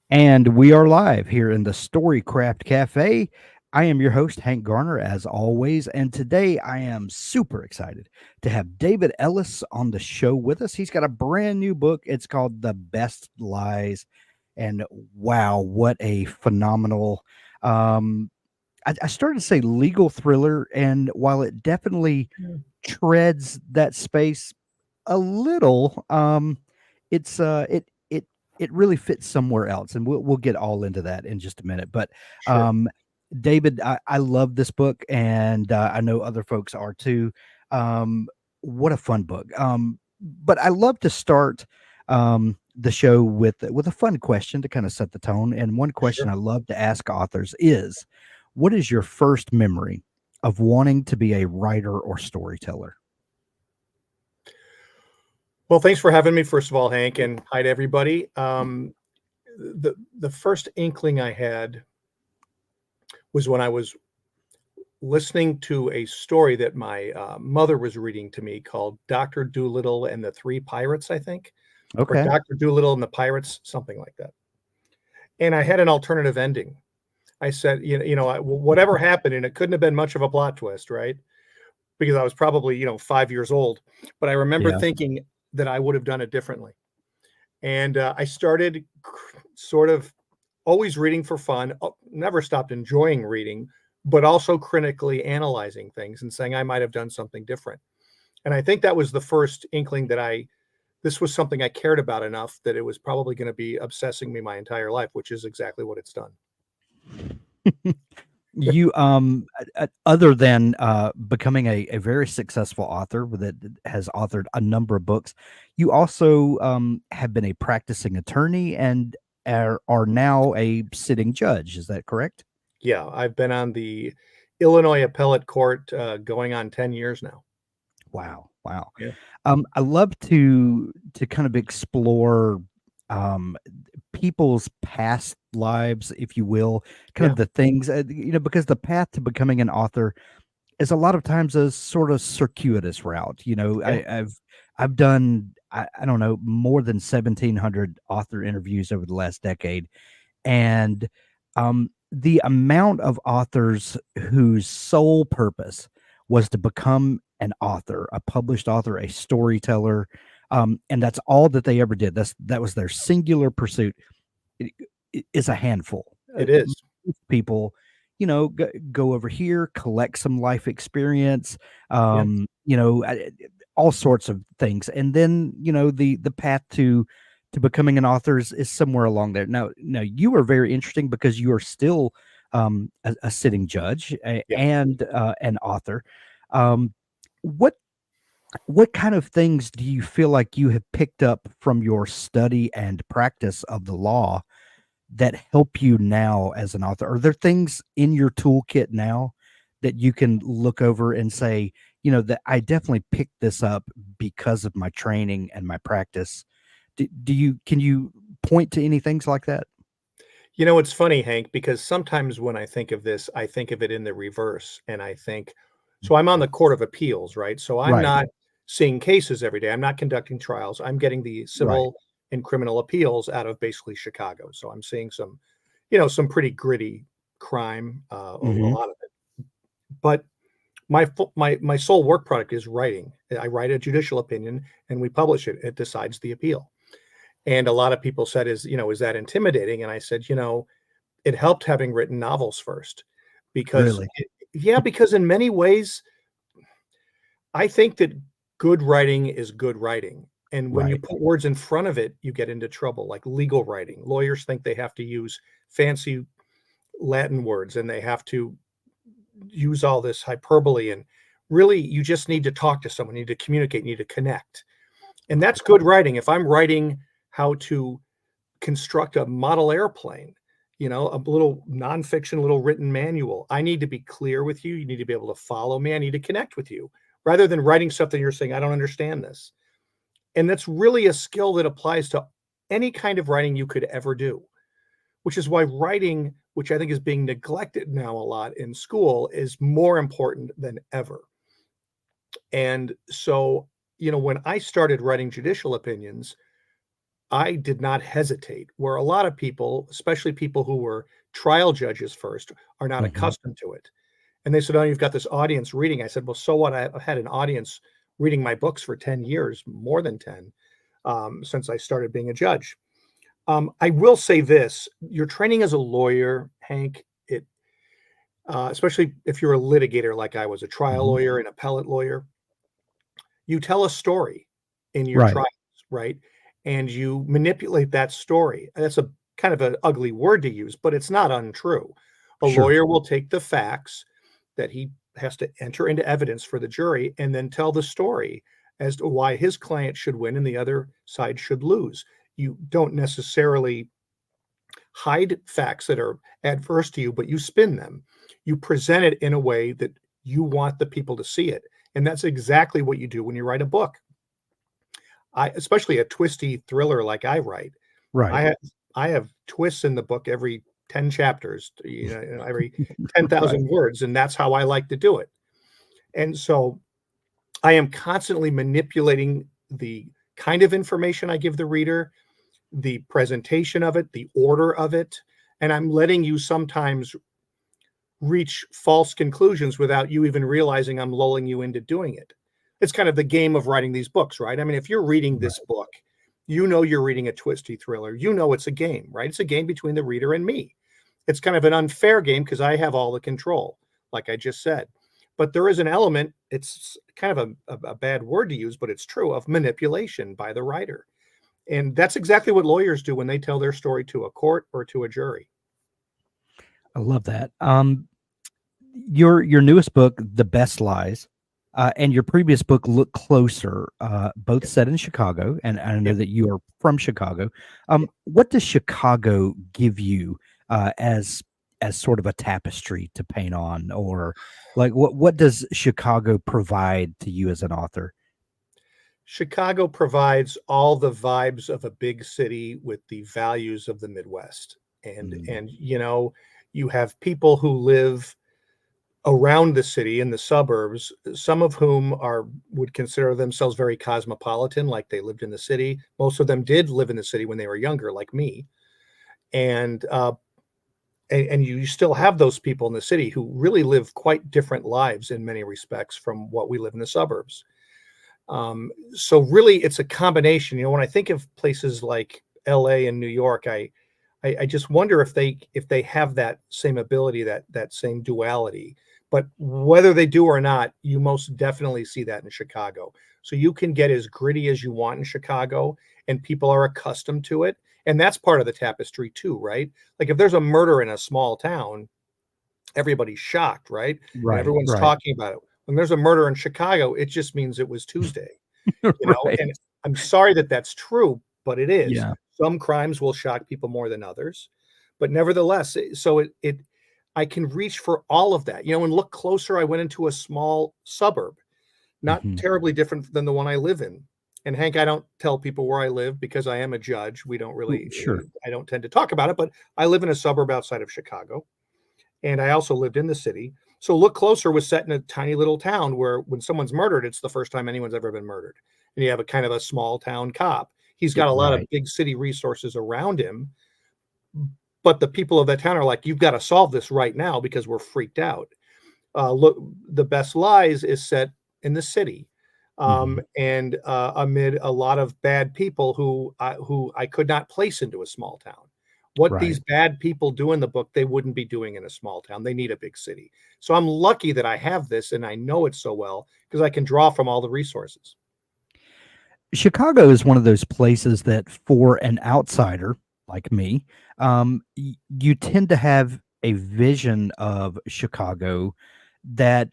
And we are live here in the Storycraft Cafe. I am your host, Hank Garner, as always. And today I am super excited to have David Ellis on the show with us. He's got a brand new book. It's called The Best Lies. And wow, what a phenomenal, um, I started to say legal thriller. And while it definitely Mm. treads that space a little, it's it really fits somewhere else, and we'll get all into that in just a minute. But Sure. um, David, I love this book, and I know other folks are too. Um, what a fun book! But I love to start the show with a fun question to kind of set the tone. And one question Sure. I love to ask authors is, "What is your first memory of wanting to be a writer or storyteller?" Well, thanks for having me, first of all, Hank, and hi to everybody. The first inkling I had was when I was listening to a story that my mother was reading to me called Doctor Dolittle and the Three Pirates, I think, or Okay. Doctor Dolittle and the Pirates, something like that. And I had an alternative ending. I said, whatever happened, and it couldn't have been much of a plot twist, right? Because I was probably, 5 years old. But I remember Yeah. thinking that I would have done it differently. And I started sort of always reading for fun, never stopped enjoying reading, but also critically analyzing things and saying I might have done something different. And I think that was the first inkling that this was something I cared about enough that it was probably going to be obsessing me my entire life, which is exactly what it's done. You other than becoming a very successful author that has authored a number of books, you also have been a practicing attorney and are now a sitting judge. Is that correct? Yeah, I've been on the Illinois Appellate Court going on 10 years now. Wow, wow. Yeah. I love to kind of explore um, people's past lives, if you will, kind Yeah. of the things because the path to becoming an author is a lot of times a sort of circuitous route. Yeah. I've done I don't know more than 1,700 author interviews over the last decade, and the amount of authors whose sole purpose was to become an author, a published author, a storyteller, and that's all that they ever did. That was their singular pursuit. Is a handful. It is. Most people, go over here, collect some life experience, Yeah. all sorts of things, and then the path to becoming an author is somewhere along there. Now you are very interesting because you are still a sitting judge Yeah. and an author. Um, what what kind of things do you feel like you have picked up from your study and practice of the law that help you now as an author? Are there things in your toolkit now that you can look over and say, that I definitely picked this up because of my training and my practice? Can you point to any things like that? It's funny, Hank, because sometimes when I think of this, I think of it in the reverse. And I think, so I'm on the Court of Appeals, right? So I'm Right, not seeing cases every day. I'm not conducting trials. I'm getting the right. civil and criminal appeals out of basically Chicago. So I'm seeing some pretty gritty crime, a Mhm. lot of it. But my sole work product is writing. I write a judicial opinion and we publish it. It decides the appeal. And a lot of people said, is that intimidating? And I said, it helped having written novels first because Really? yeah, because in many ways, I think that good writing is good writing. And when you Right. put words in front of it, you get into trouble, like legal writing. Lawyers think they have to use fancy Latin words and they have to use all this hyperbole. And really, you just need to talk to someone, you need to communicate, you need to connect. And that's good writing. If I'm writing how to construct a model airplane, a little nonfiction, little written manual. I need to be clear with you. You need to be able to follow me. I need to connect with you rather than writing something you're saying, I don't understand this. And that's really a skill that applies to any kind of writing you could ever do, which is why writing, which I think is being neglected now a lot in school, is more important than ever. And so, when I started writing judicial opinions, I did not hesitate, where a lot of people, especially people who were trial judges first, are not Mhm. accustomed to it. And they said, "Oh, you've got this audience reading." I said, "Well, so what? I've had an audience reading my books for 10 years, more than 10, since I started being a judge." I will say this, your training as a lawyer, Hank, especially if you're a litigator like I was, a trial Mhm. lawyer, an appellate lawyer, you tell a story in your Right. trials, right? And you manipulate that story. And that's a kind of an ugly word to use, but it's not untrue. A Sure. lawyer will take the facts that he has to enter into evidence for the jury and then tell the story as to why his client should win and the other side should lose. You don't necessarily hide facts that are adverse to you, but you spin them. You present it in a way that you want the people to see it. And that's exactly what you do when you write a book. Especially a twisty thriller like I write. I Right. have I have twists in the book every 10 chapters, every Right. 10,000 words, and that's how I like to do it. And so I am constantly manipulating the kind of information I give the reader, the presentation of it, the order of it, and I'm letting you sometimes reach false conclusions without you even realizing I'm lulling you into doing it. It's kind of the game of writing these books, right? I mean, if you're reading Right. this book, you know you're reading a twisty thriller. You know it's a game, right? It's a game between the reader and me. It's kind of an unfair game because I have all the control, like I just said. But there is an element, it's kind of a bad word to use, but it's true, of manipulation by the writer. And that's exactly what lawyers do when they tell their story to a court or to a jury. I love that. Your newest book, The Best Lies, and your previous book, Look Closer, both Yeah, set in Chicago, and I yeah, know that you are from Chicago. yeah. What does Chicago give you as sort of a tapestry to paint on, or like what does Chicago provide to you as an author? Chicago provides all the vibes of a big city with the values of the Midwest. And Mm, and you have people who live around the city in the suburbs, some of whom are would consider themselves very cosmopolitan, like they lived in the city. Most of them did live in the city when they were younger, like me. And and you still have those people in the city who really live quite different lives in many respects from what we live in the suburbs. So really, it's a combination. When I think of places like LA and New York, I just wonder if they have that same ability, that same duality. But whether they do or not, you most definitely see that in Chicago. So you can get as gritty as you want in Chicago, and people are accustomed to it. And that's part of the tapestry too, right? Like if there's a murder in a small town, everybody's shocked, right? And right, everyone's right, talking about it. When there's a murder in Chicago, it just means it was Tuesday, right. and I'm sorry that that's true, but it is. Yeah. Some crimes will shock people more than others, but nevertheless, so it I can reach for all of that. And look closer, I went into a small suburb, not Hmm. terribly different than the one I live in. And Hank, I don't tell people where I live because I am a judge. We don't really, Sure. I don't tend to talk about it, but I live in a suburb outside of Chicago, and I also lived in the city. So Look Closer was set in a tiny little town where when someone's murdered, it's the first time anyone's ever been murdered. And you have a kind of a small town cop. He's got a lot of Right. big city resources around him, but the people of that town are like, "You've got to solve this right now because we're freaked out." Look, The Best Lies is set in the city, Hmm. and amid a lot of bad people who I could not place into a small town. What these Right. bad people do in the book, they wouldn't be doing in a small town. They need a big city. So I'm lucky that I have this and I know it so well because I can draw from all the resources. Chicago is one of those places that for an outsider like me, you tend to have a vision of Chicago that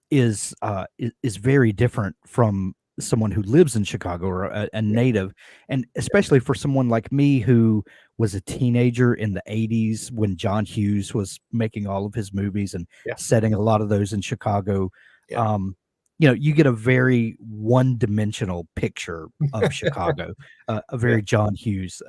is very different from someone who lives in Chicago or a Yeah, native, and yeah, especially for someone like me who was a teenager in the '80s when John Hughes was making all of his movies and yeah, setting a lot of those in Chicago. yeah, Um, you get a very one-dimensional picture of Chicago, a yeah, very John Hughes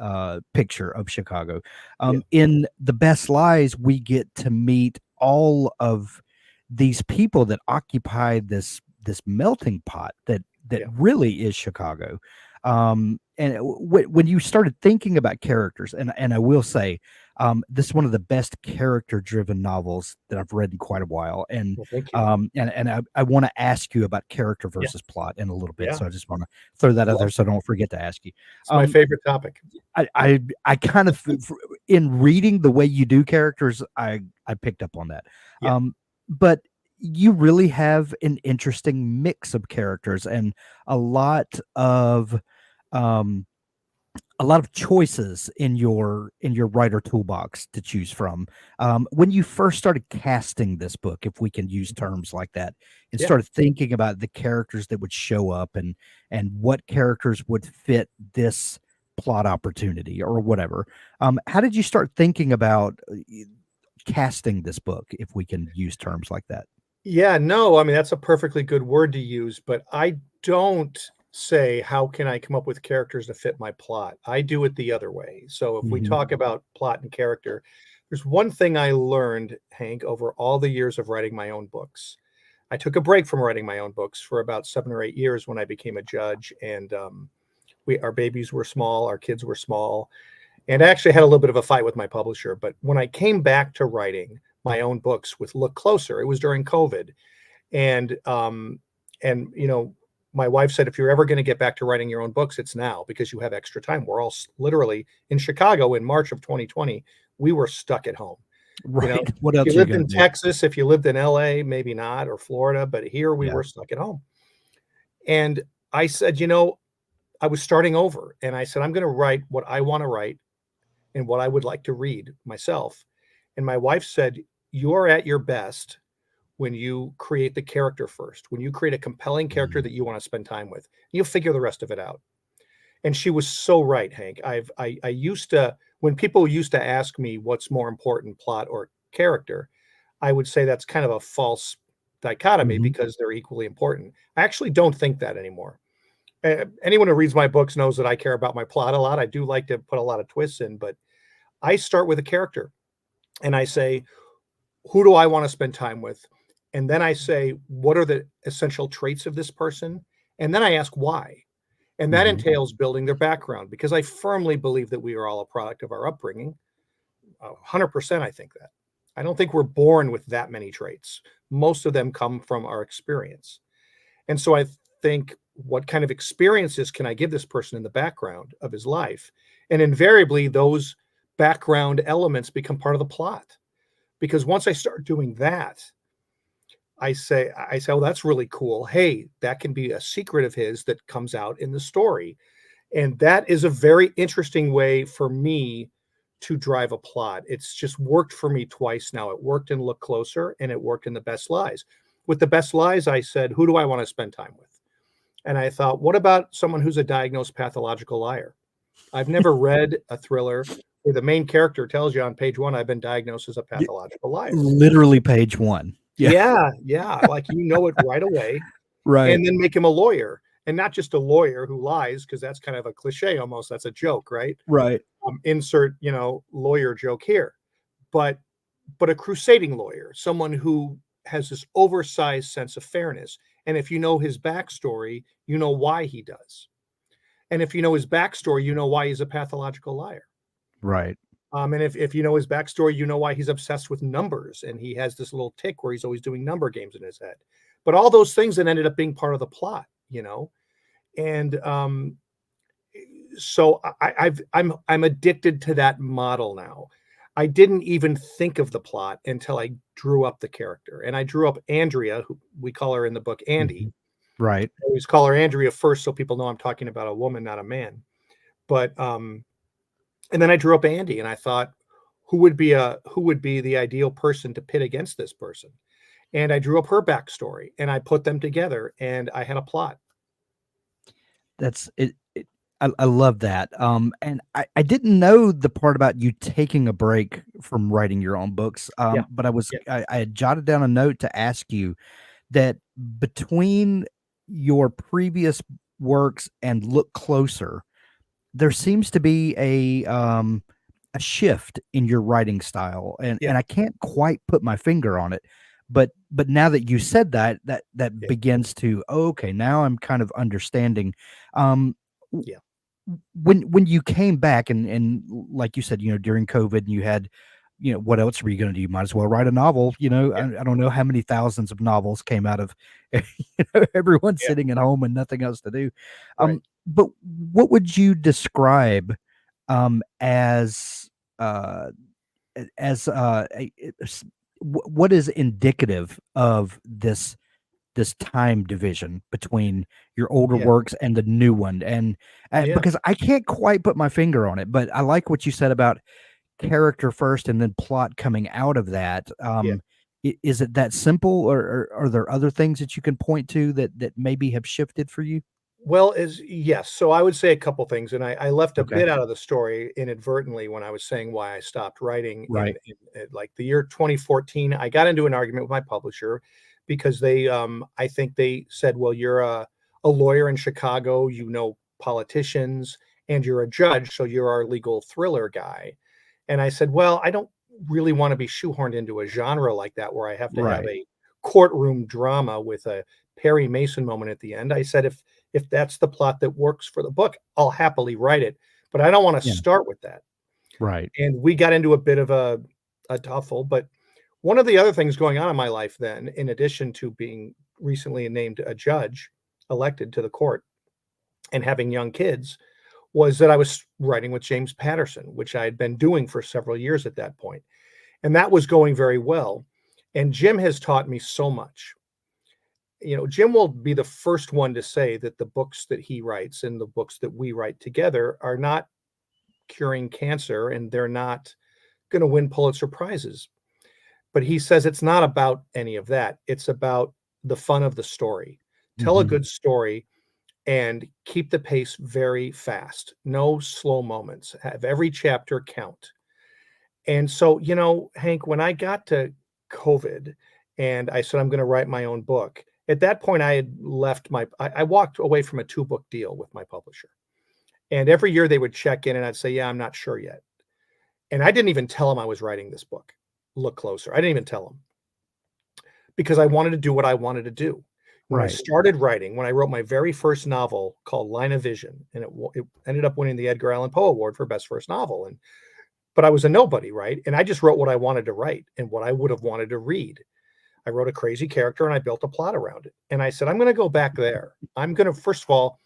picture of Chicago. yeah, In The Best Lies, we get to meet all of these people that occupy this melting pot that yeah, really is Chicago. Um, when you started thinking about characters, and I will say, this is one of the best character-driven novels that I've read in quite a while, and Well, thank you. I want to ask you about character Yeah. versus plot in a little bit, Yeah. so I just want to throw that out Love there so I don't forget to ask you. It's my favorite topic. I kind of in reading the way you do characters, I picked up on that. Yeah. But you really have an interesting mix of characters and a lot of um choices in your writer toolbox to choose from. When you first started casting this book, if we can use terms like that, and Yeah. started thinking about the characters that would show up and what characters would fit this plot opportunity or whatever, how did you start thinking about casting this book, if we can use terms like that? Yeah, no, I mean, that's a perfectly good word to use, but I don't say, how can I come up with characters to fit my plot? I do it the other way. So if we Mhm. talk about plot and character, there's one thing I learned, Hank, over all the years of writing my own books. I took a break from writing my own books for about 7 or 8 years when I became a judge, and our babies were small, our kids were small, and I actually had a little bit of a fight with my publisher. But when I came back to writing my own books with Look Closer, it was during COVID, and my wife said, if you're ever going to get back to writing your own books, it's now, because you have extra time. We're all literally in Chicago in March of 2020. We were stuck at home. Right. What If else you are you lived gonna in do? Texas, if you lived in LA, maybe not, or Florida, but here we Yeah. were stuck at home. And I said, I was starting over, and I said, I'm going to write what I want to write and what I would like to read myself. And my wife said, you're at your best when you create the character first, when you create a compelling character Mhm. that you want to spend time with. You'll figure the rest of it out. And she was so right, Hank. I used to, when people used to ask me what's more important, plot or character, I would say that's kind of a false dichotomy Mhm. because they're equally important. I actually don't think that anymore. Anyone who reads my books knows that I care about my plot a lot. I do like to put a lot of twists in, but I start with a character and I say, who do I want to spend time with? And then I say, what are the essential traits of this person? And then I ask why. And that Mhm. entails building their background, because I firmly believe that we are all a product of our upbringing. 100%, I think that. I don't think we're born with that many traits. Most of them come from our experience. And so I think, what kind of experiences can I give this person in the background of his life? And invariably, those background elements become part of the plot. Because once I start doing that, I say, oh, that's really cool. Hey, that can be a secret of his that comes out in the story. And that is a very interesting way for me to drive a plot. It's just worked for me twice now. It worked in Look Closer and it worked in The Best Lies. With The Best Lies, I said, who do I want to spend time with? And I thought, what about someone who's a diagnosed pathological liar? I've never read a thriller where the main character tells you on page one, I've been diagnosed as a Y pathological liar. Literally page 1. Yeah. Yeah, yeah, like, it right away, Right. and then make him a lawyer, and not just a lawyer who lies, because that's kind of a cliche almost, that's a joke, right? Right. Insert, lawyer joke here. But a crusading lawyer, someone who has this oversized sense of fairness, and if you know his backstory, you know why he does. And if you know his backstory, you know why he's a pathological liar. Right. And if you know his backstory, you know why he's obsessed with numbers and he has this little tick where he's always doing number games in his head. But all those things that ended up being part of the plot. And so I'm addicted to that model now. I didn't even think of the plot until I drew up the character, and I drew up Andrea, who we call her in the book Andy. Mhm. Right. I always call her Andrea first, so people know I'm talking about a woman, not a man. But and then I drew up Andy, and I thought, who would be the ideal person to pit against this person? And I drew up her backstory, and I put them together, and I had a plot. That's it. I love that. And I didn't know the part about you taking a break from writing your own books. Yeah, But yeah, I had jotted down a note to ask you that between your previous works and Look Closer, there seems to be a shift in your writing style, yeah, and I can't quite put my finger on it, but now that you said that, that yeah, begins to, oh, okay, now I'm kind of understanding. Um, w- yeah. when you came back and like you said, during COVID, and you had, what else were you going to do? You might as well write a novel. Yeah, I don't know how many thousands of novels came out of everyone yeah, sitting at home and nothing else to do. right. But what would you describe as what is indicative of this time division between your older Yeah, works and the new one? And yeah, because I can't quite put my finger on it, but I like what you said about character first and then plot coming out of that. yeah. Is it that simple, or are there other things that you can point to that maybe have shifted for you? Well, is yes. So I would say a couple things, and I left a Okay. bit out of the story inadvertently when I was saying why I stopped writing Right. in like the year 2014. I got into an argument with my publisher because they, I think they said, "Well, you're a lawyer in Chicago, you know politicians, and you're a judge, so you're our legal thriller guy." And I said, "Well, I don't really want to be shoehorned into a genre like that where I have to have Right. a courtroom drama with a Perry Mason moment at the end." I said, if that's the plot that works for the book, I'll happily write it, but I don't want to Yeah. start with that. Right. And we got into a bit of a tuffle. But one of the other things going on in my life then, in addition to being recently named a judge, elected to the court, and having young kids, was that I was writing with James Patterson, which I had been doing for several years at that point. And that was going very well. And Jim has taught me so much. Jim will be the first one to say that the books that he writes and the books that we write together are not curing cancer and they're not going to win Pulitzer Prizes. But he says it's not about any of that. It's about the fun of the story. Tell a Hmm. good story and keep the pace very fast. No slow moments. Have every chapter count. And so, Hank, when I got to COVID and I said, I'm going to write my own book, at that point, I had left I walked away from a 2-book deal with my publisher. And every year they would check in and I'd say, yeah, I'm not sure yet. And I didn't even tell them I was writing this book. Look closer. I didn't even tell them because I wanted to do what I wanted to do. When I Right. started writing, when I wrote my very first novel called Line of Vision, and it ended up winning the Edgar Allan Poe Award for Best First Novel. But I was a nobody, right? And I just wrote what I wanted to write and what I would have wanted to read. I wrote a crazy character and I built a plot around it. And I said, I'm going to go back there. I'm going to, first of all,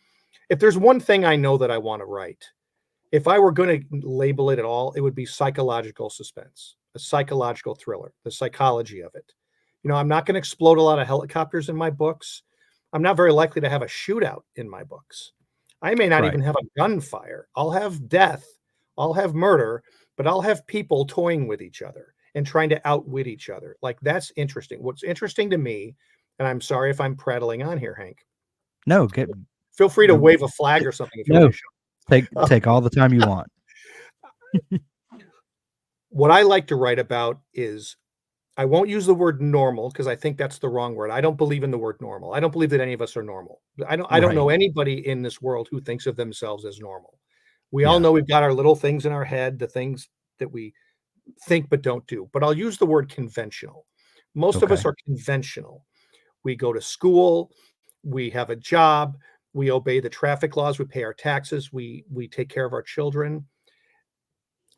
if there's one thing I know that I want to write, if I were going to label it at all, it would be psychological suspense, a psychological thriller, the psychology of it. I'm not going to explode a lot of helicopters in my books. I'm not very likely to have a shootout in my books. I may not Right. even have a gunfire. I'll have death. I'll have murder, but I'll have people toying with each other and trying to outwit each other. Like, that's interesting. What's interesting to me, and I'm sorry if I'm prattling on here, Hank. No, get Feel free to the wave a flag or something if you want no. me to show. Take all the time you want. What I like to write about is, I won't use the word normal because I think that's the wrong word. I don't believe in the word normal. I don't believe that any of us are normal. I don't know Right. anybody in this world who thinks of themselves as normal. We all Yeah. know we've got our little things in our head, the things that we think but don't do. But I'll use the word conventional. Most of us Okay. are conventional. We go to school, we have a job, we obey the traffic laws, we pay our taxes, we take care of our children.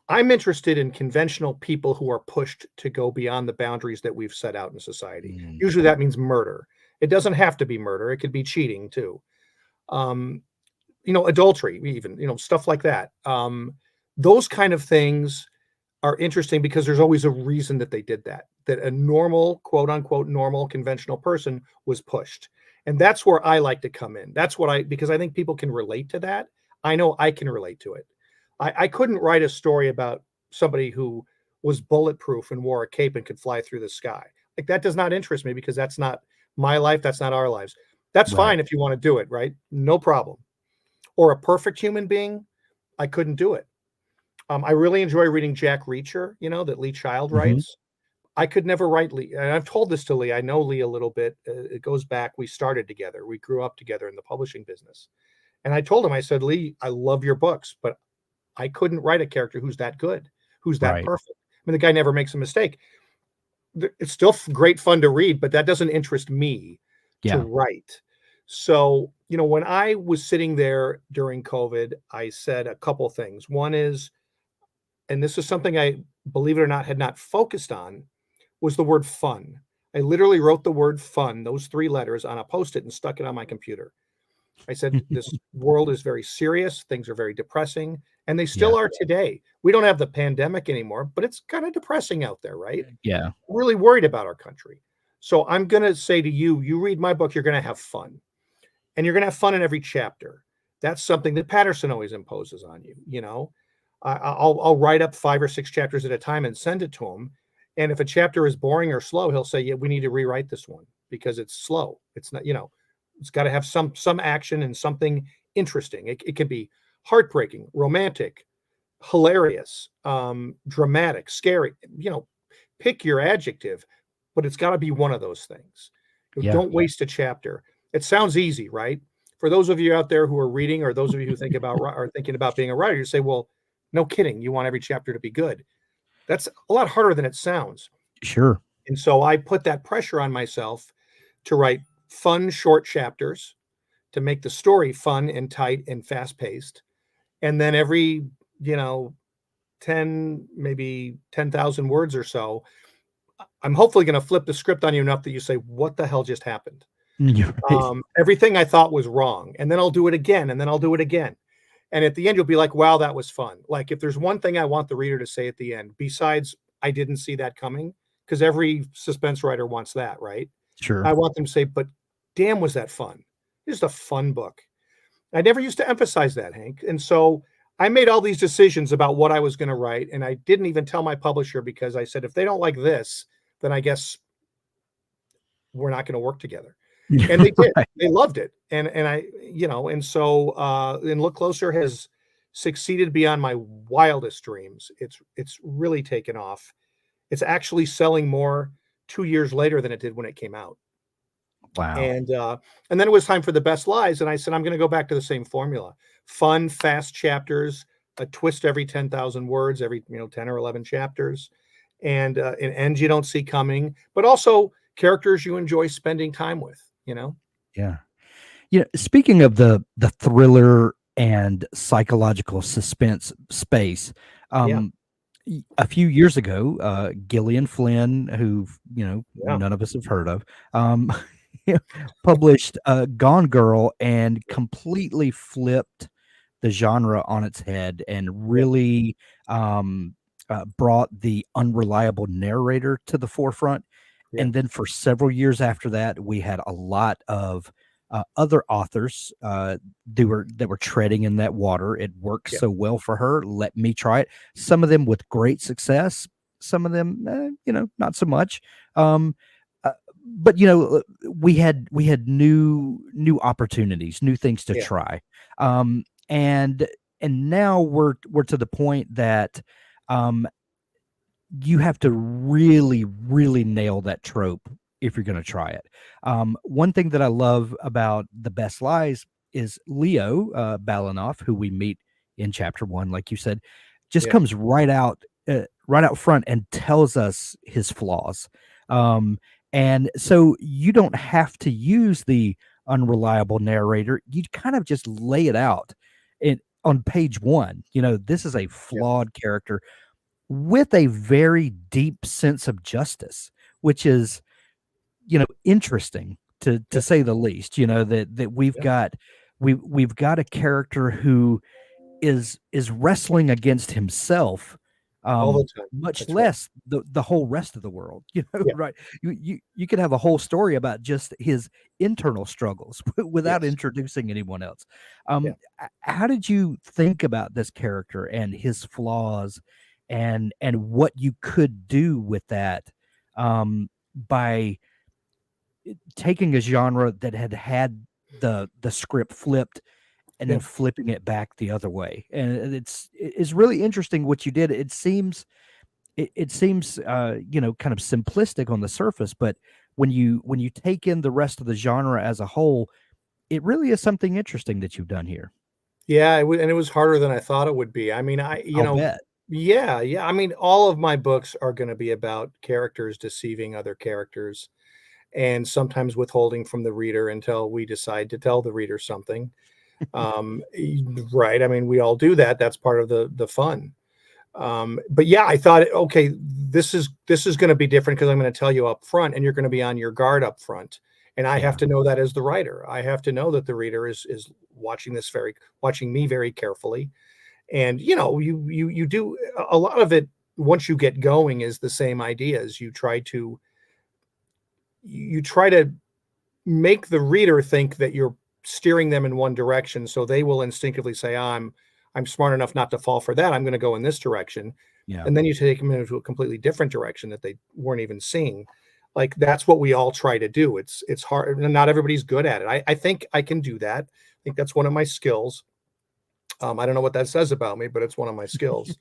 I'm interested in conventional people who are pushed to go beyond the boundaries that we've set out in society. Mm. Usually that means murder. It doesn't have to be murder. It could be cheating too. Um, Adultery, even, stuff like that. Those kind of things are interesting because there's always a reason that they did that a normal, quote unquote, normal conventional person was pushed. And that's where I like to come in. Because I think people can relate to that. I know I can relate to it. I couldn't write a story about somebody who was bulletproof and wore a cape and could fly through the sky. Like, that does not interest me because that's not my life. That's not our lives. That's Right. fine if you want to do it, right? No problem. Or a perfect human being, I couldn't do it. I really enjoy reading Jack Reacher, that Lee Child Mhm. writes. I could never write Lee. And I've told this to Lee. I know Lee a little bit. It goes back. We started together. We grew up together in the publishing business. And I told him, I said, Lee, I love your books, but I couldn't write a character who's that good, who's that Right. perfect. I mean, the guy never makes a mistake. It's still great fun to read, but that doesn't interest me to Yeah. write. So, when I was sitting there during COVID, I said a couple things. One is, and this is something I, believe it or not, had not focused on, was the word fun. I literally wrote the word fun, those 3 letters, on a Post-it and stuck it on my computer. I said, this world is very serious. Things are very depressing, and they Yeah. still are today. We don't have the pandemic anymore, but it's kind of depressing out there, right? Yeah. I'm really worried about our country. So I'm going to say to you, you read my book, you're going to have fun, and you're going to have fun in every chapter. That's something that Patterson always imposes on you. I'll write up 5 or 6 chapters at a time and send it to him. And if a chapter is boring or slow, he'll say, yeah, we need to rewrite this one because it's slow. It's not, it's got to have some action and something interesting. It can be heartbreaking, romantic, hilarious, dramatic, scary. Pick your adjective, but it's got to be one of those things. Yeah. Don't waste a chapter. It sounds easy, right? For those of you out there who are reading, or those of you who think about are thinking about being a writer, you say, well, no kidding. You want every chapter to be good. That's a lot harder than it sounds. Sure. And so I put that pressure on myself to write fun, short chapters to make the story fun and tight and fast paced. And then every, 10, maybe 10,000 words or so, I'm hopefully going to flip the script on you enough that you say, what the hell just happened? You're right. Everything I thought was wrong. And then I'll do it again. And then I'll do it again. And at the end, you'll be like, wow, that was fun. Like, if there's one thing I want the reader to say at the end, besides, I didn't see that coming, because every suspense writer wants that, right? Sure. I want them to say, but damn, was that fun? Just a fun book. I never used to emphasize that, Hank. And so I made all these decisions about what I was going to write. And I didn't even tell my publisher, because I said, if they don't like this, then I guess we're not going to work together. And they did. Right. They loved it. And I, and so and Look Closer has succeeded beyond my wildest dreams. It's really taken off. It's actually selling more 2 years later than it did when it came out. Wow. And then it was time for The Best Lies. And I said, I'm going to go back to the same formula. Fun, fast chapters, a twist every 10,000 words, every 10 or 11 chapters, and an end you don't see coming, but also characters you enjoy spending time with. Yeah. Speaking of the thriller and psychological suspense space, Yeah. a few years ago, Gillian Flynn, who Yeah. none of us have heard of, published Gone Girl and completely flipped the genre on its head and really brought the unreliable narrator to the forefront. Yeah. And then for several years after that, we had a lot of other authors that were treading in that water. It worked Yeah. so well for her. Let me try it. Some of them with great success. Some of them, not so much. But we had new opportunities, new things to Yeah. try. And now we're to the point that you have to really, really nail that trope if you're going to try it. One thing that I love about The Best Lies is Leo Balanoff, who we meet in chapter 1, like you said, just Yeah. comes right out front and tells us his flaws. And so you don't have to use the unreliable narrator. You kind of just lay it out on page 1. This is a flawed character with a very deep sense of justice, which is, interesting to say the least. That we've got we've got a character who is wrestling against himself, All the time. much That's right. less the whole rest of the world. Yeah. Right? You could have a whole story about just his internal struggles without Yes. introducing anyone else. Yeah. How did you think about this character and his flaws, and what you could do with that by taking a genre that had the script flipped and then flipping it back the other way? And it's really interesting what you did. It seems kind of simplistic on the surface, but when you take in the rest of the genre as a whole, it really is something interesting that you've done here. Yeah, and it was harder than I thought it would be. I mean, I'll bet. yeah. I mean, all of my books are going to be about characters deceiving other characters. and sometimes withholding from the reader until we decide to tell the reader something. Right. I mean, we all do that. That's part of the fun. But yeah, I thought, okay, this is going to be different because I'm going to tell you up front, and you're going to be on your guard up front. And I have Yeah. to know that as the writer. I have to know that the reader is watching me very carefully. And you do a lot of it once you get going is the same ideas. You try to make the reader think that you're steering them in one direction, so they will instinctively say, I'm smart enough not to fall for that. I'm going to go in this direction. Yeah. And then you take them into a completely different direction that they weren't even seeing. Like, that's what we all try to do. It's hard. Not everybody's good at it. I think I can do that. I think that's one of my skills. I don't know what that says about me, but it's one of my skills.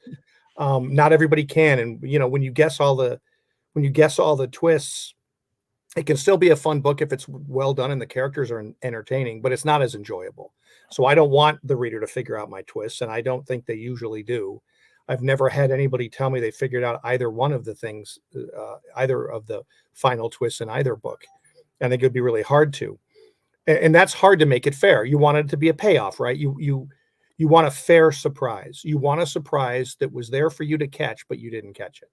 Not everybody can. And when you guess all the twists, it can still be a fun book if it's well done and the characters are entertaining, but it's not as enjoyable. So I don't want the reader to figure out my twists, and I don't think they usually do. I've never had anybody tell me they figured out either one of the things, either of the final twists in either book. And I think it would be really hard to. And that's hard to make it fair. You want it to be a payoff, right? You want a fair surprise. You want a surprise that was there for you to catch, but you didn't catch it.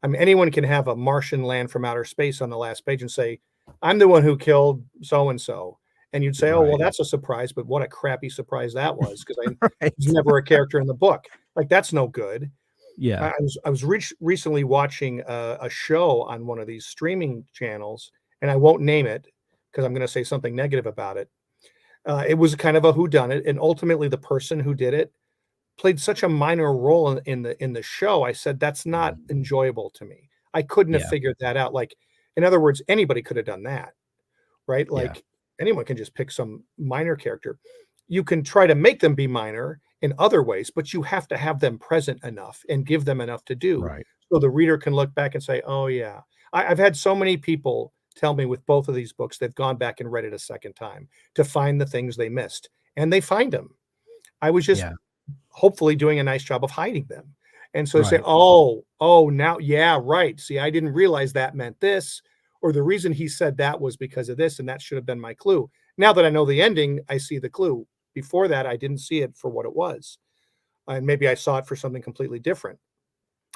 I mean, anyone can have a Martian land from outer space on the last page and say, I'm the one who killed so-and-so. And you'd say, oh, well, Right. that's a surprise, but what a crappy surprise that was, because I Right. was never a character in the book. Like, that's no good. Yeah. I was recently watching a show on one of these streaming channels, and I won't name it because I'm going to say something negative about it. It was kind of a whodunit, and ultimately the person who did it played such a minor role in the show. I said, that's not enjoyable to me. I couldn't have Yeah. figured that out. Like, in other words, anybody could have done that, right? Yeah. Like, anyone can just pick some minor character. You can try to make them be minor in other ways, but you have to have them present enough and give them enough to do Right. so the reader can look back and say, oh yeah. I've had so many people tell me with both of these books, they've gone back and read it a second time to find the things they missed, and they find them. I was just Yeah. hopefully doing a nice job of hiding them. And so they say, Right. oh, now, yeah, right. See, I didn't realize that meant this, or the reason he said that was because of this, and that should have been my clue. Now that I know the ending, I see the clue. Before that, I didn't see it for what it was. And maybe I saw it for something completely different.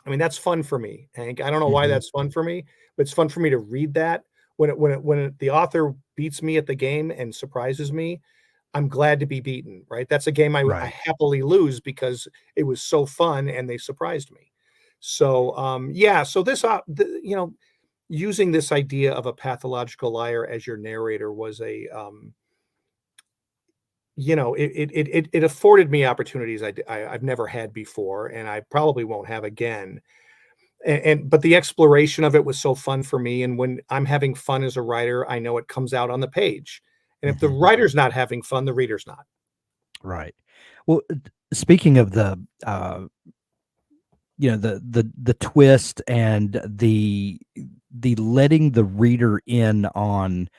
I mean, that's fun for me, Hank. I don't know why Mhm. that's fun for me, but it's fun for me to read that. The author beats me at the game and surprises me, I'm glad to be beaten, right? That's a game I Right. happily lose because it was so fun and they surprised me. So, yeah, so using this idea of a pathological liar as your narrator was it afforded me opportunities I've never had before, and I probably won't have again. But the exploration of it was so fun for me. And when I'm having fun as a writer, I know it comes out on the page. And if the Mhm. writer's not having fun, the reader's not. Right. Well, speaking of the twist and the letting the reader in on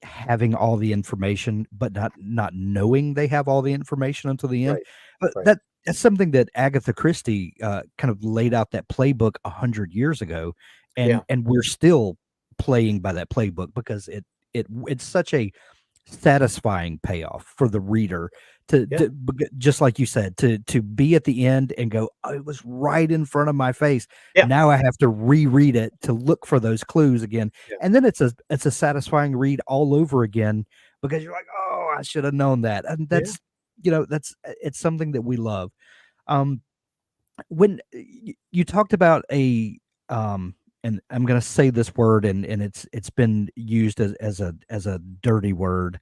having all the information, but not knowing they have all the information until the end. Right. Right. That's something that Agatha Christie kind of laid out that playbook 100 years ago, Yeah. and we're still playing by that playbook because it's such a satisfying payoff for the reader Yeah. just like you said, to be at the end and go, oh, it was right in front of my face. Yeah. Now I have to reread it to look for those clues again. Yeah. And then it's a satisfying read all over again because you're like, oh, I should have known that. And Yeah. it's something that we love. Um, when you talked about and I'm going to say this word, and it's been used as a dirty word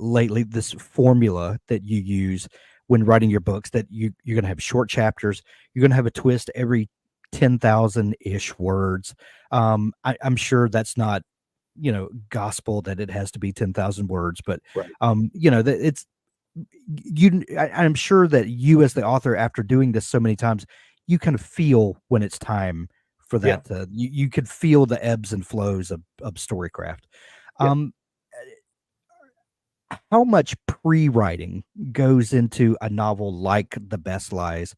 lately, this formula that you use when writing your books, that you're going to have short chapters, you're going to have a twist every 10,000 ish words. I'm sure that's not gospel that it has to be 10,000 words, but Right. that it's I'm sure that you as the author, after doing this so many times, you kind of feel when it's time for Yeah. that you could feel the ebbs and flows of storycraft. Yeah. um how much pre-writing goes into a novel like The Best Lies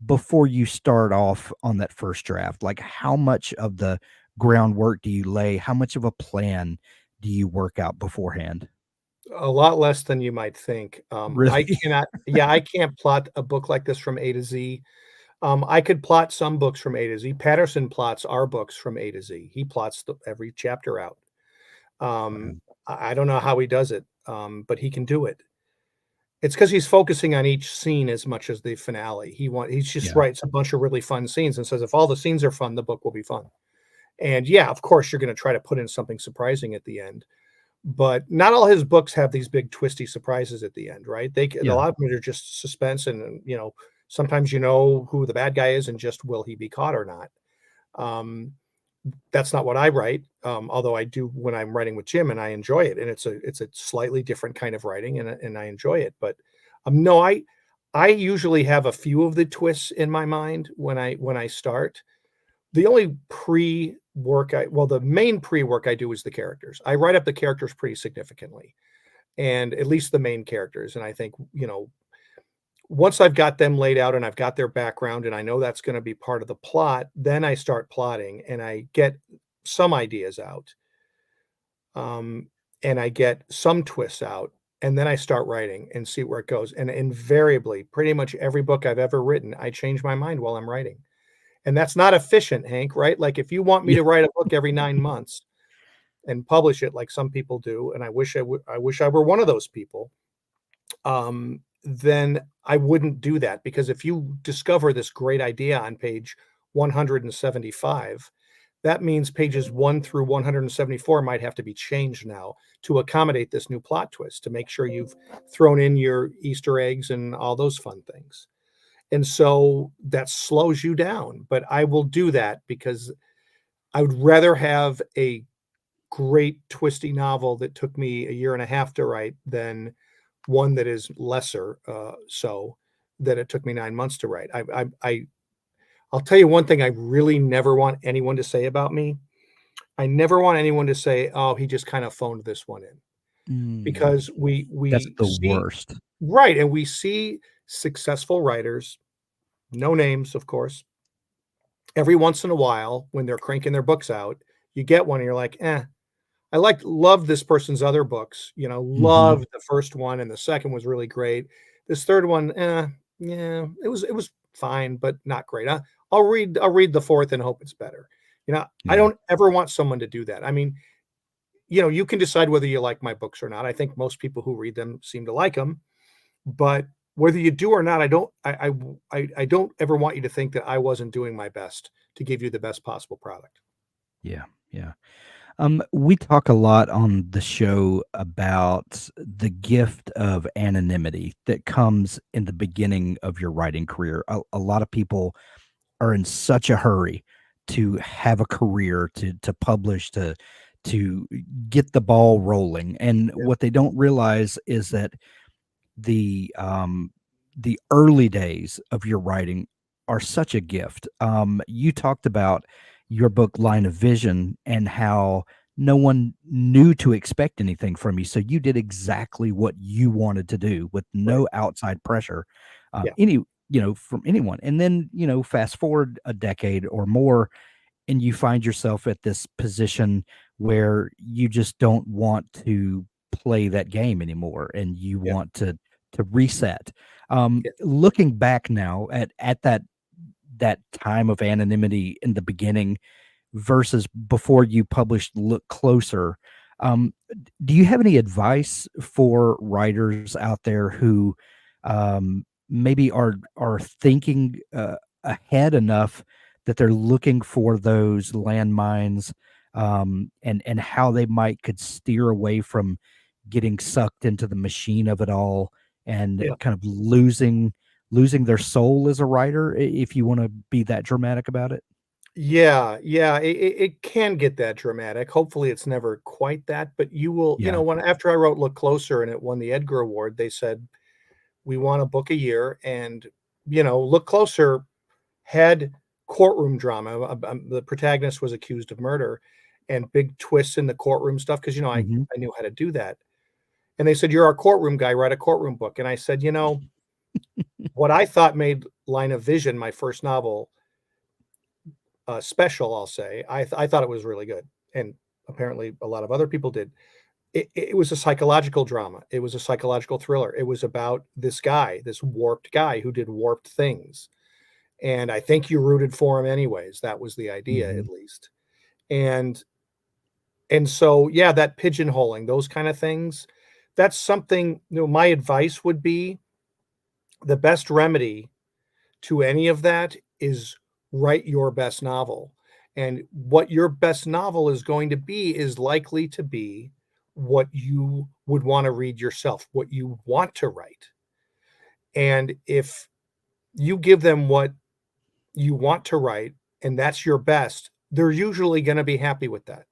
before you start off on that first draft? Like, how much of the groundwork do you lay? How much of a plan do you work out beforehand? A lot less than you might think. I Really? cannot yeah, I can't plot a book like this from A to Z. I could plot some books from A to Z. Patterson plots our books from A to Z. He plots every chapter out. Um, Wow. I don't know how he does it, but he can do it. It's because he's focusing on each scene as much as the finale. He just Yeah. writes a bunch of really fun scenes and says, if all the scenes are fun, the book will be fun. And yeah, of course, you're going to try to put in something surprising at the end. But not all his books have these big twisty surprises at the end, right? A Yeah. lot of them are just suspense, and sometimes you know who the bad guy is, and just will he be caught or not. Um, that's not what I write, although I do when I'm writing with Jim, and I enjoy it, and it's a slightly different kind of writing, and I enjoy it. But no, I usually have a few of the twists in my mind when I start. The only pre-work the main pre-work I do is the characters. I write up the characters pretty significantly, and at least the main characters. And I think, once I've got them laid out and I've got their background and I know that's going to be part of the plot, then I start plotting and I get some ideas out. And I get some twists out, and then I start writing and see where it goes. And invariably, pretty much every book I've ever written, I change my mind while I'm writing. And that's not efficient, Hank, right? Like if you want me Yeah. to write a book every 9 months and publish it like some people do, and I wish I were one of those people, then I wouldn't do that, because if you discover this great idea on page 175, that means pages 1 through 174 might have to be changed now to accommodate this new plot twist, to make sure you've thrown in your Easter eggs and all those fun things. And so that slows you down, but I will do that because I would rather have a great twisty novel that took me a year and a half to write than one that is lesser, so that it took me 9 months to write. I'll tell you one thing I really never want anyone to say about me. I never want anyone to say, "Oh, he just kind of phoned this one in," Mm, because we that's we the see worst. right, and we see successful writers, no names, of course, every once in a while when they're cranking their books out, you get one and you're like, "Eh, love this person's other books, Mhm. loved the first one and the second was really great. This third one, yeah, it was fine, but not great. I'll read the fourth and hope it's better." I Yeah. don't ever want someone to do that. I mean, you can decide whether you like my books or not. I think most people who read them seem to like them, but whether you do or not, I don't ever want you to think that I wasn't doing my best to give you the best possible product. Yeah. Yeah. We talk a lot on the show about the gift of anonymity that comes in the beginning of your writing career. A lot of people are in such a hurry to have a career, to publish, to get the ball rolling, and Yeah, what they don't realize is that the um the early days of your writing are such a gift. You talked about your book Line of Vision and how no one knew to expect anything from you, so you did exactly what you wanted to do with right. no outside pressure, Yeah, any from anyone. And then fast forward a decade or more, and you find yourself at this position where you just don't want to play that game anymore and you yeah, want to reset. yeah, Looking back now at that time of anonymity in the beginning versus before you published Look Closer, do you have any advice for writers out there who maybe are thinking ahead enough that they're looking for those landmines, and how they might could steer away from getting sucked into the machine of it all and yeah. kind of losing their soul as a writer, if you want to be that dramatic about it? Yeah, yeah, it can get that dramatic. Hopefully, it's never quite that, but you will Yeah. when after I wrote Look Closer and it won the Edgar Award, they said, "We want a book a year," and, Look Closer had courtroom drama. The protagonist was accused of murder and big twists in the courtroom stuff because Mhm. I knew how to do that, and they said, "You're our courtroom guy, write a courtroom book," and I said, what I thought made Line of Vision, my first novel, special, I'll say. I thought it was really good, and apparently a lot of other people did. It was a psychological drama. It was a psychological thriller. It was about this guy, this warped guy who did warped things, and I think you rooted for him anyways. That was the idea, Mhm. at least. And so, yeah, that pigeonholing, those kind of things, that's something, my advice would be the best remedy to any of that is write your best novel. And what your best novel is going to be is likely to be what you would want to read yourself, what you want to write. And if you give them what you want to write and that's your best, they're usually going to be happy with that,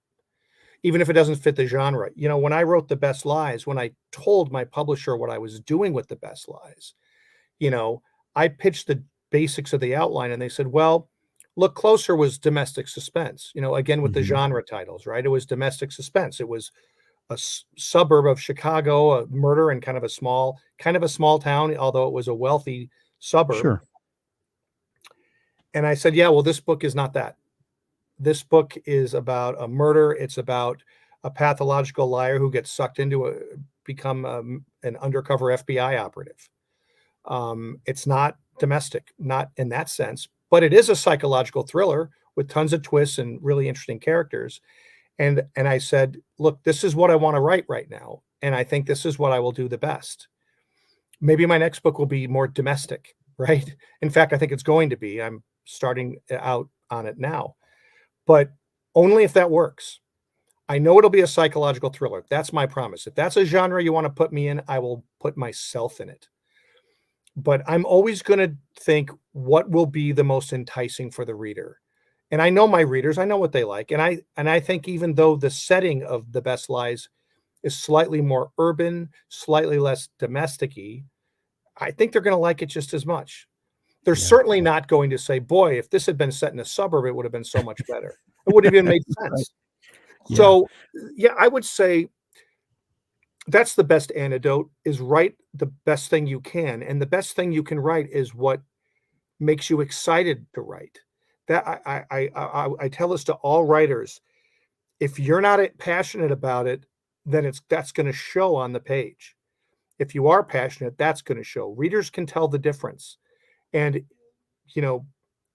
even if it doesn't fit the genre. When I wrote The Best Lies, when I told my publisher what I was doing with The Best Lies, I pitched the basics of the outline and they said, well, Look Closer was domestic suspense, again, with the Mhm. genre titles, right? It was domestic suspense. It was a suburb of Chicago, a murder in kind of a small town, although it was a wealthy suburb. Sure. And I said, yeah, well, this book is not that. This book is about a murder. It's about a pathological liar who gets sucked into become an undercover FBI operative. It's not domestic, not in that sense, but it is a psychological thriller with tons of twists and really interesting characters. And I said, look, this is what I want to write right now, and I think this is what I will do the best. Maybe my next book will be more domestic, right? In fact, I think it's going to be. I'm starting out on it now, but only if that works. I know it'll be a psychological thriller. That's my promise. If that's a genre you want to put me in, I will put myself in it. But I'm always going to think what will be the most enticing for the reader. And I know my readers, I know what they like. And I think even though the setting of The Best Lies is slightly more urban, slightly less domestic-y, I think they're going to like it just as much. They're Yeah. certainly not going to say, boy, if this had been set in a suburb, it would have been so much better. It would have even made Right. sense. Yeah. So, yeah, I would say that's the best antidote is write the best thing you can. And the best thing you can write is what makes you excited to write. That I tell this to all writers. If you're not passionate about it, then that's going to show on the page. If you are passionate, that's going to show. Readers can tell the difference. And,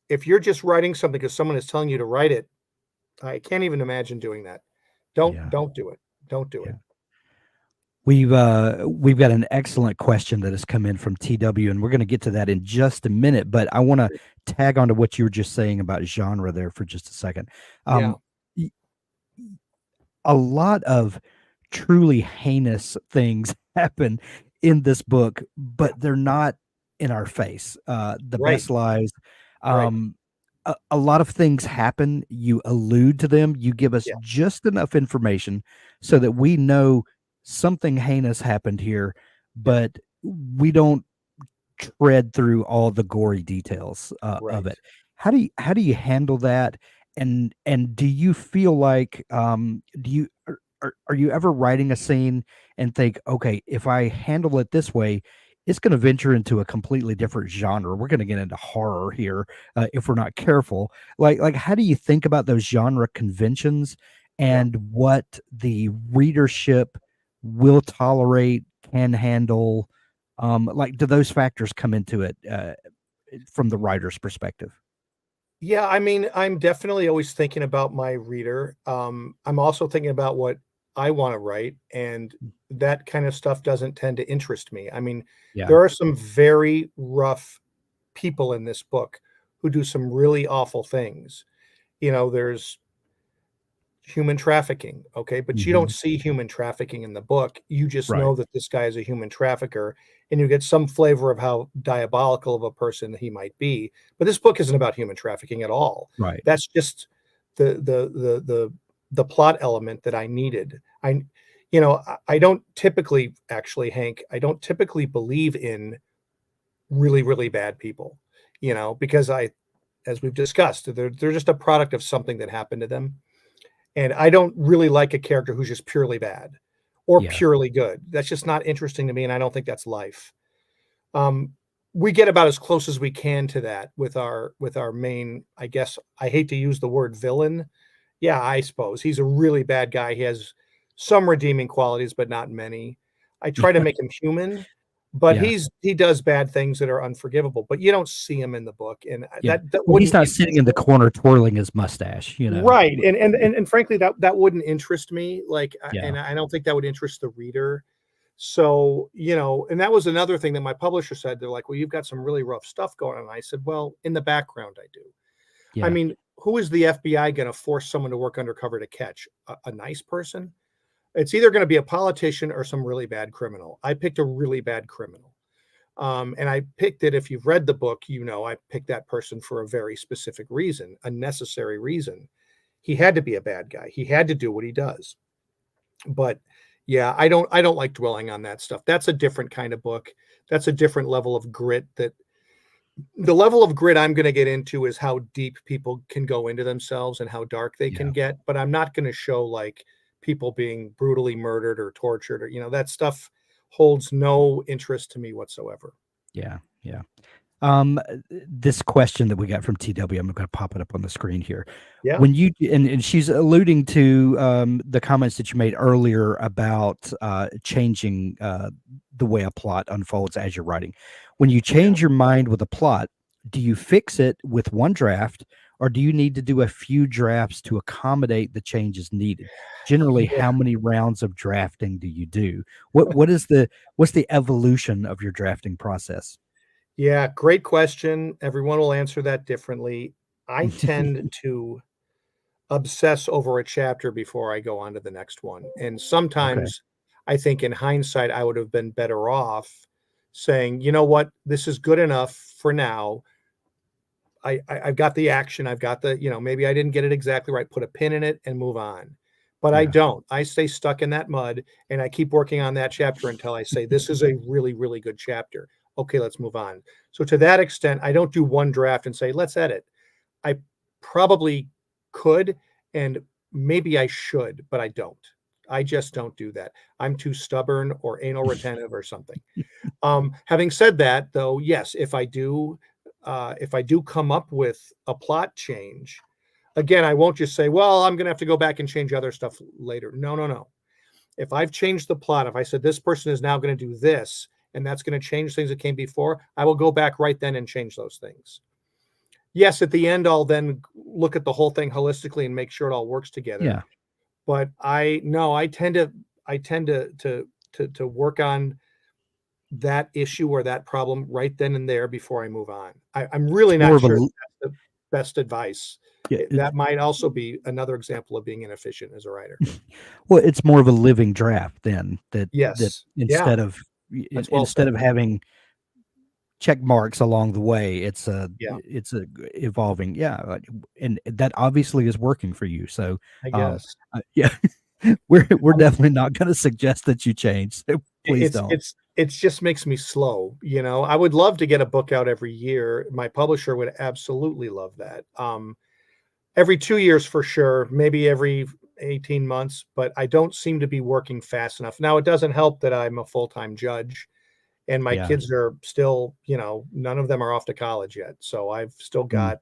if you're just writing something because someone is telling you to write it, I can't even imagine doing that. Don't Yeah. don't do it. Don't do Yeah. it. We've got an excellent question that has come in from TW, and we're going to get to that in just a minute. But I want to tag on to what you were just saying about genre there for just a second. Yeah. Y- a lot of truly heinous things happen in this book, but they're not in our face. The Right. Best Lies. Right. A lot of things happen. You allude to them. You give us Yeah. just enough information so that we know something heinous happened here, Yeah. but we don't tread through all the gory details of Right. it. How do you handle that? And do you feel like do you are you ever writing a scene and think, okay, if I handle it this way, it's going to venture into a completely different genre. We're going to get into horror here if we're not careful. Like, how do you think about those genre conventions Yeah. and what the readership will tolerate, can handle? Like, do those factors come into it from the writer's perspective? Yeah, I mean, I'm definitely always thinking about my reader. I'm also thinking about what I want to write, and that kind of stuff doesn't tend to interest me. I mean, Yeah. there are some very rough people in this book who do some really awful things. There's human trafficking, okay? But you don't Hmm. see human trafficking in the book. You just Right. know that this guy is a human trafficker, and you get some flavor of how diabolical of a person he might be. But this book isn't about human trafficking at all. Right. That's just the plot element that I needed. I don't typically actually, Hank, I don't typically believe in really, really bad people, because as we've discussed, they're just a product of something that happened to them. And I don't really like a character who's just purely bad or Yeah. purely good. That's just not interesting to me, and I don't think that's life. Um, we get about as close as we can to that with our main, I guess I hate to use the word villain. Yeah, I suppose he's a really bad guy. He has some redeeming qualities, but not many. I try to Yeah, make him human, but yeah, he does bad things that are unforgivable. But you don't see him in the book, and yeah. that Well, he's wouldn't not sitting in the corner twirling his mustache, you know. right. And frankly, that wouldn't interest me. Like, Yeah, and I don't think that would interest the reader. So, and that was another thing that my publisher said. They're like, well, you've got some really rough stuff going on. I said, well, in the background, I do. I yeah, mean, who is the FBI going to force someone to work undercover to catch? A nice person? It's either going to be a politician or some really bad criminal. I picked a really bad criminal. And I picked it, if you've read the book, I picked that person for a very specific reason, a necessary reason. He had to be a bad guy. He had to do what he does. But yeah, I don't like dwelling on that stuff. That's a different kind of book. That's a different level of grit. That the level of grit I'm going to get into is how deep people can go into themselves and how dark they yeah, can get. But I'm not going to show like people being brutally murdered or tortured, or that stuff holds no interest to me whatsoever. yeah, yeah. This question that we got from TW, I'm going to pop it up on the screen here. Yeah. When you and she's alluding to the comments that you made earlier about changing the way a plot unfolds as you're writing. When you Yeah. change your mind with a plot, do you fix it with one draft, or do you need to do a few drafts to accommodate the changes needed? Generally, Yeah. how many rounds of drafting do you do? What's the evolution of your drafting process? Yeah. Great question. Everyone will answer that differently. I tend to obsess over a chapter before I go on to the next one. And Okay. sometimes I think in hindsight, I would have been better off saying, you know what, this is good enough for now. I've got the action. I've got maybe I didn't get it exactly right. Put a pin in it and move on. But I Yeah. don't. I stay stuck in that mud and I keep working on that chapter until I say, this is a really, really good chapter. Okay, let's move on. So to that extent, I don't do one draft and say, let's edit. I probably could, and maybe I should, but I don't. I just don't do that. I'm too stubborn or anal retentive or something. Having said that, though, yes, if I do come up with a plot change, again, I won't just say, well, I'm going to have to go back and change other stuff later. No, no, no. If I've changed the plot, if I said this person is now going to do this, and that's going to change things that came before, I will go back right then and change those things. Yes, at the end, I'll then look at the whole thing holistically and make sure it all works together. Yeah. But I tend to work on that issue or that problem right then and there before I move on. I'm really It's more not of a sure l that's the best advice. yeah, That might also be another example of being inefficient as a writer. well, it's more of a living draft then that Yes. Yeah, instead of that's well instead said. of having check marks along the way, Yeah, it's a evolving, yeah, and that obviously is working for you. So, I um, guess. yeah, we're definitely not going to suggest that you change. So please It's don't. it's it's just makes me slow, I would love to get a book out every year. My publisher would absolutely love that. Every 2 years for sure, maybe every 18 months, but I don't seem to be working fast enough. Now, it doesn't help that I'm a full-time judge and my Yeah. kids are still, none of them are off to college yet. So I've still Mm. got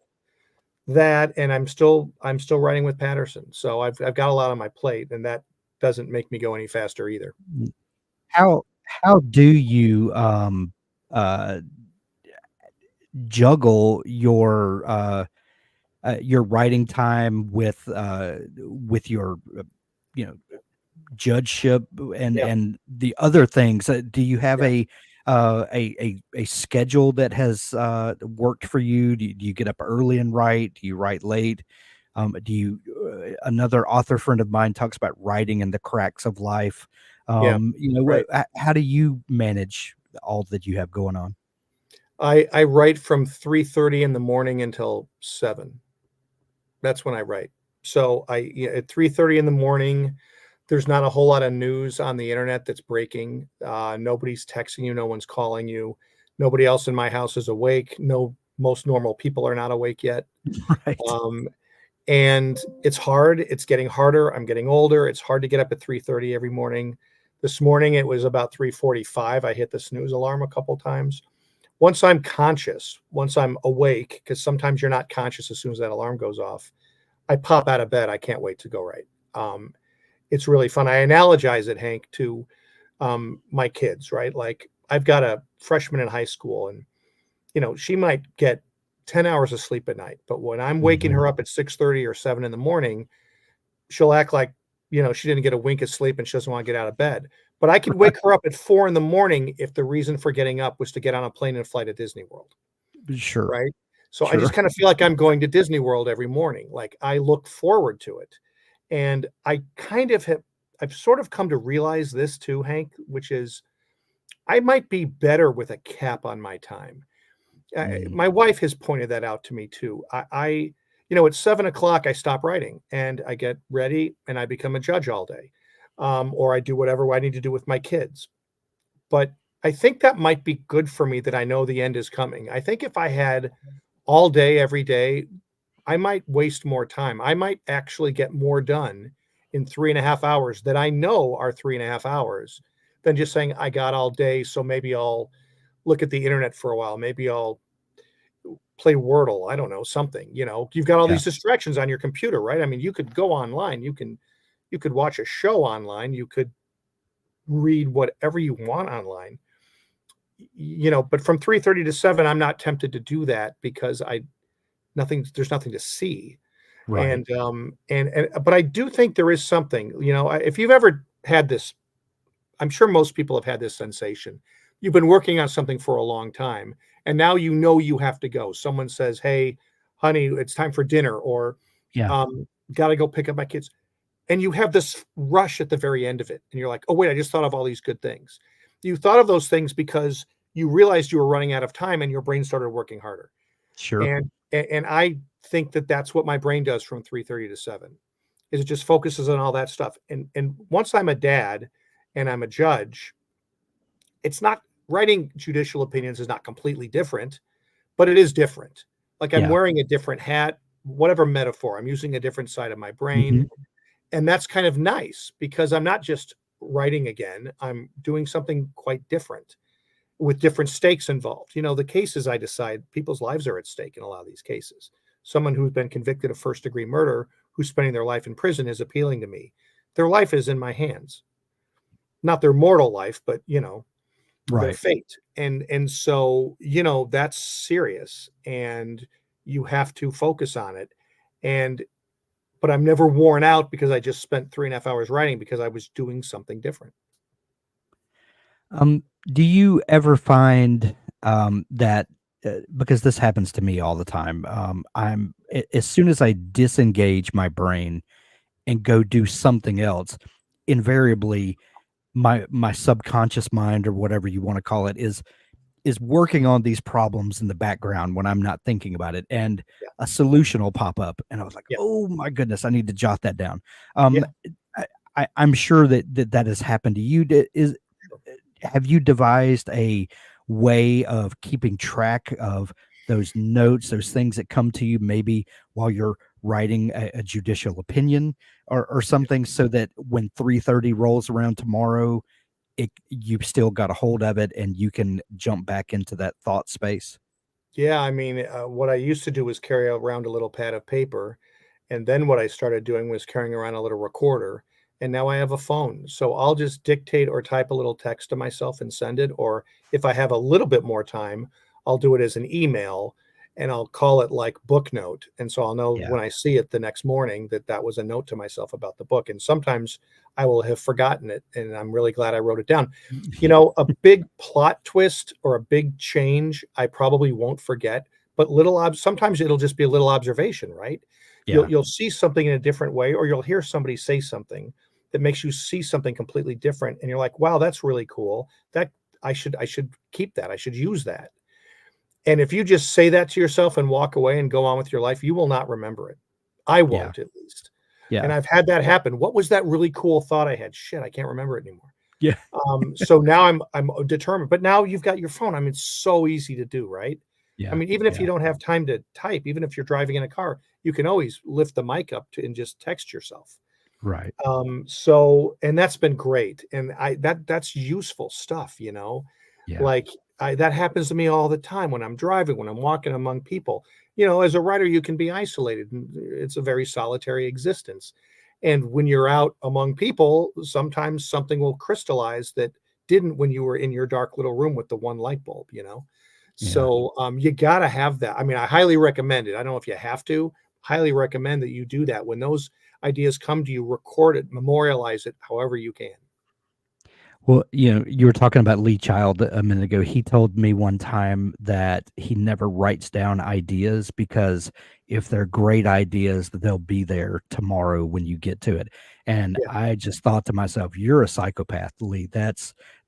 that, and I'm still writing with Patterson. So I've got a lot on my plate, and that doesn't make me go any faster either. Mm. How do you uh juggle your writing time with your you know judgeship Yeah, and the other things? Do you have yeah, a schedule that has worked for you? Do you get up early and write? Do you write late? Do you Another author friend of mine talks about writing in the cracks of life. yeah, right. How do you manage all that you have going on? I write from 3:30 in the morning until 7. That's when I write. So at 3:30 in the morning, there's not a whole lot of news on the internet that's breaking. Nobody's texting you, no one's calling you. Nobody else in my house is awake. No, most normal people are not awake yet. Right. Um, and it's hard. It's getting harder. I'm getting older. It's hard to get up at 3:30 every morning. This morning it was about 3:45. I hit the snooze alarm a couple times. once I'm conscious, once I'm awake, because sometimes you're not conscious as soon as that alarm goes off, I pop out of bed. I can't wait to go write. It's really fun. I analogize it, Hank, to my kids, right? Like I've got a freshman in high school, and she might get 10 hours of sleep at night, but when I'm waking Mhm. her up at 6:30 or 7 in the morning, she'll act like she didn't get a wink of sleep and she doesn't want to get out of bed. But I could wake her up at 4 in the morning if the reason for getting up was to get on a plane and fly to Disney World, Sure. right? So I just Sure. kind of feel like I'm going to Disney World every morning. Like I look forward to it. And I've sort of come to realize this too, Hank, which is I might be better with a cap on my time. Mm. My wife has pointed that out to me too. At 7 o'clock, I stop writing and I get ready and I become a judge all day, or I do whatever I need to do with my kids. But I think that might be good for me that I know the end is coming. I think if I had all day, every day, I might waste more time. I might actually get more done in 3.5 hours that I know are 3.5 hours than just saying I got all day. So maybe I'll look at the internet for a while. Maybe I'll play Wordle. I don't know, something. You've got all Yeah. these distractions on your computer, right? I mean, you could go online, you could watch a show online, you could read whatever you want online. But from 3:30 to 7, I'm not tempted to do that because there's nothing to see. Right. And but I do think there is something, if you've ever had this, I'm sure most people have had this sensation. You've been working on something for a long time, and now you have to go. Someone says, "Hey, honey, it's time for dinner," or Yeah. "Got to go pick up my kids." And you have this rush at the very end of it, and you're like, "Oh wait, I just thought of all these good things." You thought of those things because you realized you were running out of time, and your brain started working harder. Sure. And I think that that's what my brain does from 3:30 to 7, is it just focuses on all that stuff. And once I'm a dad and I'm a judge, it's not writing judicial opinions is not completely different, but it is different. Like I'm Yeah. wearing a different hat, whatever metaphor, I'm using a different side of my brain. Mhm. And that's kind of nice because I'm not just writing again, I'm doing something quite different with different stakes involved. The cases I decide, people's lives are at stake in a lot of these cases. Someone who's been convicted of first-degree murder, who's spending their life in prison, is appealing to me. Their life is in my hands. Not their mortal life, but their Right. fate. And so, that's serious and you have to focus on it. And but I'm never worn out because I just spent 3.5 hours writing because I was doing something different. Do you ever find that because this happens to me all the time, as soon as I disengage my brain and go do something else, invariably my subconscious mind or whatever you want to call it is working on these problems in the background when I'm not thinking about it, and Yeah. a solution will pop up, and I was like, Yeah. "Oh my goodness, I need to jot that down." Yeah. Um, I'm sure that has happened to you. Have you devised a way of keeping track of those notes, those things that come to you maybe while you're writing a judicial opinion or something, so that when 3:30 rolls around tomorrow, you've still got a hold of it and you can jump back into that thought space? Yeah, I mean, what I used to do was carry around a little pad of paper, and then what I started doing was carrying around a little recorder, and now I have a phone. So I'll just dictate or type a little text to myself and send it, or if I have a little bit more time, I'll do it as an email and I'll call it like book note. And so I'll know Yeah. when I see it the next morning that that was a note to myself about the book. And sometimes I will have forgotten it, and I'm really glad I wrote it down. A big plot twist or a big change, I probably won't forget, but sometimes it'll just be a little observation, right? You'll Yeah. you'll see something in a different way, or you'll hear somebody say something that makes you see something completely different, and you're like, "Wow, that's really cool. That I should keep that. I should use that." And if you just say that to yourself and walk away and go on with your life, you will not remember it. I Yeah. won't, at least. And Yeah. I've had that happen. What was that really cool thought I had? Shit, I can't remember it anymore. Yeah. So now I'm determined, but now you've got your phone. I mean, it's so easy to do, right? I Yeah. mean, even if you Yeah. don't have time to type, even if you're driving in a car, you can always lift the mic up and just text yourself. Right. So, and that's been great. And that's useful stuff, Yeah. like that happens to me all the time when I'm driving, when I'm walking among people. As a writer, you can be isolated, and it's a very solitary existence. And when you're out among people, sometimes something will crystallize that didn't when you were in your dark little room with the one light bulb. Yeah. So you got to have that. I mean, I highly recommend it. I don't know if you have to, highly recommend that you do that. When those ideas come to you, record it, memorialize it however you can. Well, you were talking about Lee Child a minute ago. He told me one time that he never writes down ideas because if they're great ideas, that they'll be there tomorrow when you get to it. And Yeah. I just thought to myself, you're a psychopath, Lee.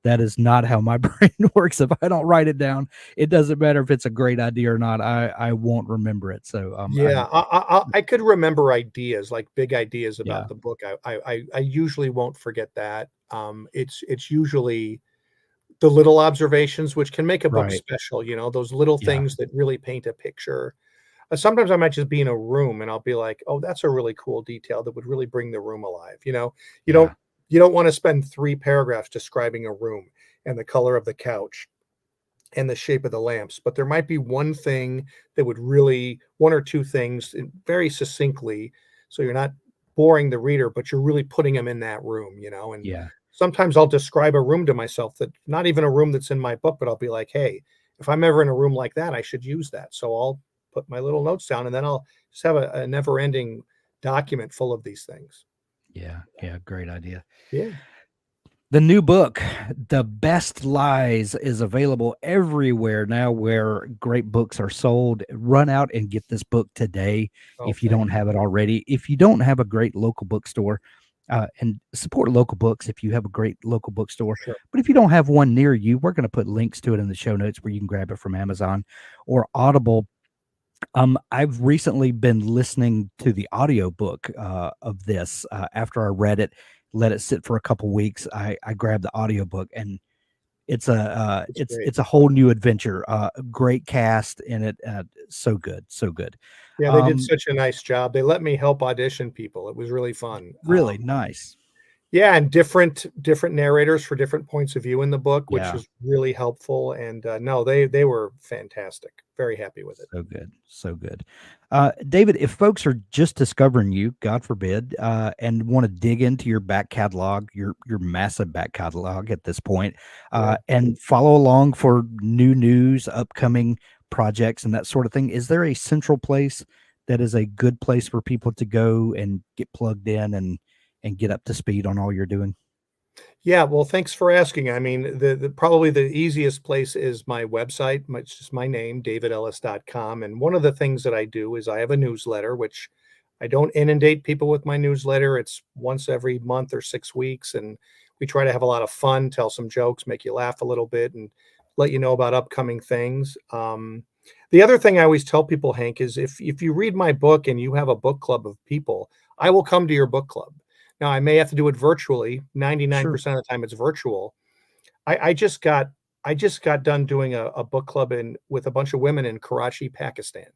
That is not how my brain works. If I don't write it down, it doesn't matter if it's a great idea or not. I won't remember it. So Yeah, I could remember ideas, like big ideas yeah, about the book. I usually won't forget that. It's usually the little observations which can make a book right. special, those little Yeah, things that really paint a picture. Sometimes I might just be in a room and I'll be like, "Oh, that's a really cool detail that would really bring the room alive." You don't yeah, you don't want to spend 3 paragraphs describing a room and the color of the couch and the shape of the lamps, but there might be one thing that would really, one or two things very succinctly, so you're not boring the reader, but you're really putting them in that room. And yeah. sometimes I'll describe a room to myself, that not even a room that's in my book, but I'll be like, hey, if I'm ever in a room like that, I should use that. So I'll put my little notes down, and then I'll just have a never ending document full of these things. Yeah, yeah, great idea. Yeah. The new book, The Best Lies, is available everywhere now where great books are sold. Run out and get this book today Oh, if you thank don't you. have it already. If you don't have a great local bookstore, and support local books if you have a great local bookstore. Sure. But if you don't have one near you, we're going to put links to it in the show notes where you can grab it from Amazon or Audible. I've recently been listening to the audiobook of this after I read it, let it sit for a couple weeks. I grabbed the audiobook and It's great. it's a whole new adventure. Great cast in it. So good, so good. Yeah, they did Um, such a nice job. They let me help audition people. It was really fun. really nice. Yeah, and different narrators for different points of view in the book, which Yeah. was really helpful. And no, they were fantastic. Very happy with it. So good, so good. David, if folks are just discovering you, God forbid, and want to dig into your back catalog, your massive back catalog at this point, Yeah. and follow along for new news, upcoming projects, and that sort of thing, is there a central place that is a good place for people to go and get plugged in and get up to speed on all you're doing? Yeah, well, thanks for asking. I mean, the probably the easiest place is my website. It's just my name, davidellis.com. And one of the things that I do is I have a newsletter, which I don't inundate people with my newsletter. It's once every month or 6 weeks. And we try to have a lot of fun, tell some jokes, make you laugh a little bit, and let you know about upcoming things. The other thing I always tell people, Hank, is if you read my book and you have a book club of people, I will come to your book club. Now, I may have to do it virtually. Sure. 99% of the time it's virtual. I just got done doing a book club with a bunch of women in Karachi, Pakistan.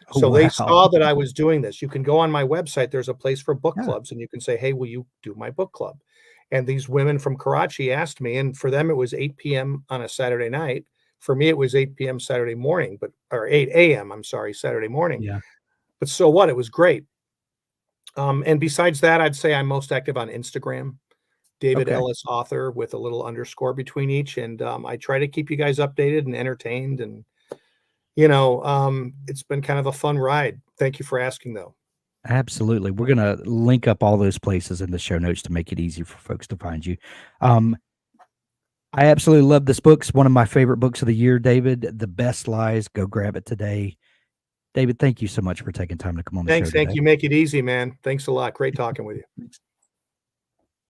Oh, So they wow. saw that I was doing this. You can go on my website. There's a place for book Yeah. clubs, and you can say, "Hey, will you do my book club?" And these women from Karachi asked me, and for them it was 8 p.m. on a Saturday night. For me, it was 8 p.m. Saturday morning, or 8 a.m. I'm sorry, Saturday morning. Yeah. But so what? It was great. And besides that, I'd say I'm most active on Instagram. David Okay. Ellis author with a little underscore between each. And I try to keep you guys updated and entertained. And, it's been kind of a fun ride. Thank you for asking, though. Absolutely. We're gonna link up all those places in the show notes to make it easy for folks to find you. Um, I absolutely love this book. It's one of my favorite books of the year, David. The Best Lies. Go grab it today. David, thank you so much for taking time to come on the show Thanks, Hank. today. You make it easy, man. Thanks a lot. Great talking with you. Thanks.